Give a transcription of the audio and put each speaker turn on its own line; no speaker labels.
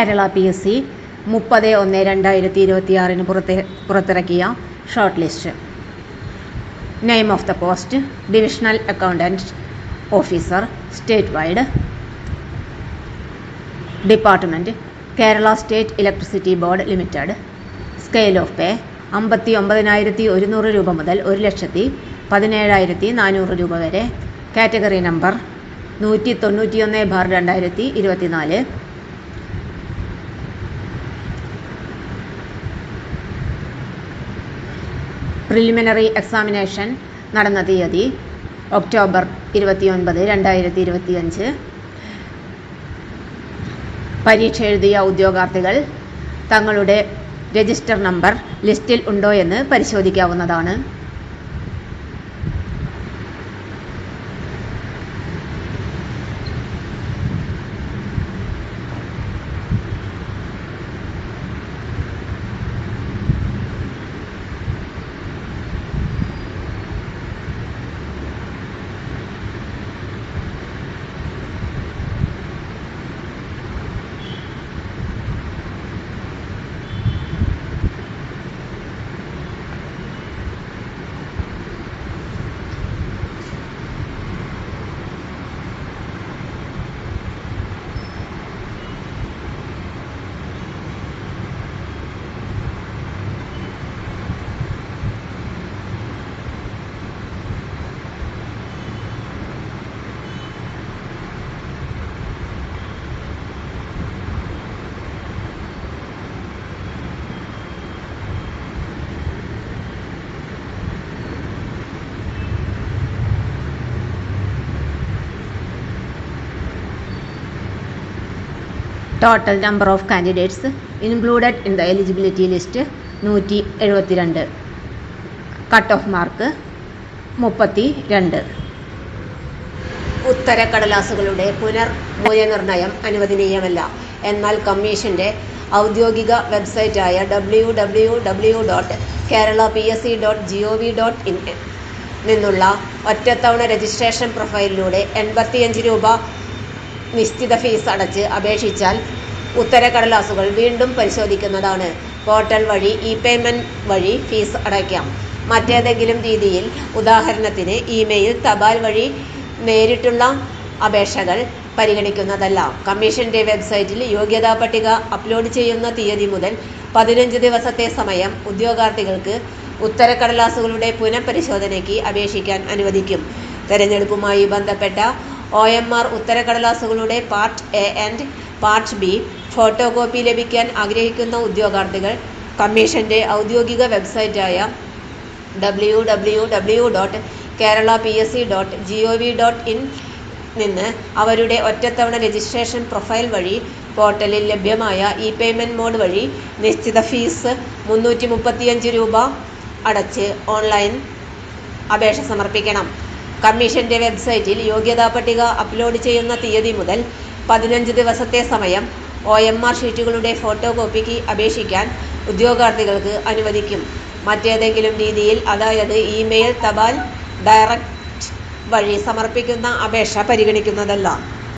Kerala PSC 30/1/2026 പുറത്തിറക്കിയ short list. Name of the post: divisional accountant officer, state wide. Department: Kerala state electricity board limited. Scale of pay: 59,100 രൂപ മുതൽ 1,17,400 രൂപ വരെ. Category number 191/2024. Preliminary examination നടന്ന തീയതി October 29, 2025. പരീക്ഷ എഴുതിയ ഉദ്യോഗാർത്ഥികൾ തങ്ങളുടെ രജിസ്റ്റർ നമ്പർ ലിസ്റ്റിൽ ഉണ്ടോ എന്ന് പരിശോധിക്കാവുന്നതാണ്. Total number of candidates included in the eligibility list 172. Cut off mark 32. ഉത്തരക്കടലാസുകളുടെ പുനർമൂല്യനിർണ്ണയം അനുവദനീയമല്ല. എന്നാൽ കമ്മീഷന്റെ ഔദ്യോഗിക വെബ്സൈറ്റായ www.keralapsc.gov.in നിന്നുള്ള ഒറ്റത്തവണ രജിസ്ട്രേഷൻ പ്രൊഫൈലിലൂടെ 85 രൂപ നിശ്ചിത ഫീസ് അടച്ച് അപേക്ഷിച്ചാൽ ഉത്തരക്കടലാസുകൾ വീണ്ടും പരിശോധിക്കുന്നതാണ്. പോർട്ടൽ വഴി ഇ-പേയ്മെന്റ് വഴി ഫീസ് അടയ്ക്കാം. മറ്റേതെങ്കിലും രീതിയിൽ, ഉദാഹരണത്തിന് ഇമെയിൽ, തപാൽ വഴി നേരിട്ടുള്ള അപേക്ഷകൾ പരിഗണിക്കുന്നതല്ല. കമ്മീഷന്റെ വെബ്സൈറ്റിൽ യോഗ്യതാ പട്ടിക അപ്ലോഡ് ചെയ്യുന്ന തീയതി മുതൽ 15 ദിവസത്തെ സമയം ഉദ്യോഗാർത്ഥികൾക്ക് ഉത്തരക്കടലാസുകളുടെ പുനഃപരിശോധനയ്ക്ക് അപേക്ഷിക്കാൻ അനുവദിക്കും. തെരഞ്ഞെടുപ്പുമായി ബന്ധപ്പെട്ട OMR ഉത്തരക്കടലാസുകളുടെ part A and part B photo copy ലഭിക്കാൻ ആഗ്രഹിക്കുന്ന ഉദ്യോഗാർത്ഥികൾ കമ്മീഷന്റെ ഔദ്യോഗിക വെബ്സൈറ്റായ www.keralapsc.gov.in നിന്ന് അവരുടെ ഒറ്റത്തവണ രജിസ്ട്രേഷൻ പ്രൊഫൈൽ വഴി പോർട്ടലിൽ ലഭ്യമായ ഇ-പേയ്മെന്റ് മോഡ് വഴി നിശ്ചിത ഫീസ് 335 രൂപ അടച്ച് ഓൺലൈൻ അപേക്ഷ സമർപ്പിക്കണം. കമ്മീഷന്റെ വെബ്സൈറ്റിൽ യോഗ്യതാ പട്ടിക അപ്ലോഡ് ചെയ്യുന്ന തീയതി മുതൽ 15 ദിവസത്തെ സമയം OMR ഷീറ്റുകളുടെ ഫോട്ടോ കോപ്പിക്ക് അപേക്ഷിക്കാൻ ഉദ്യോഗാർത്ഥികൾക്ക് അനുവദിക്കും. മറ്റേതെങ്കിലും രീതിയിൽ, അതായത് ഇമെയിൽ, തപാൽ, ഡയറക്റ്റ് വഴി സമർപ്പിക്കുന്ന അപേക്ഷ പരിഗണിക്കുന്നതല്ല.